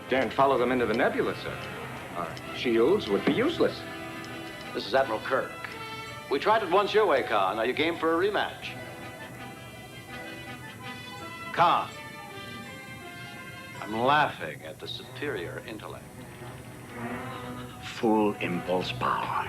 Daren't follow them into the nebula, sir. Our shields would be useless. This is Admiral Kirk. We tried it once your way, Khan. Are you game for a rematch? Khan, I'm laughing at the superior intellect. Full impulse power.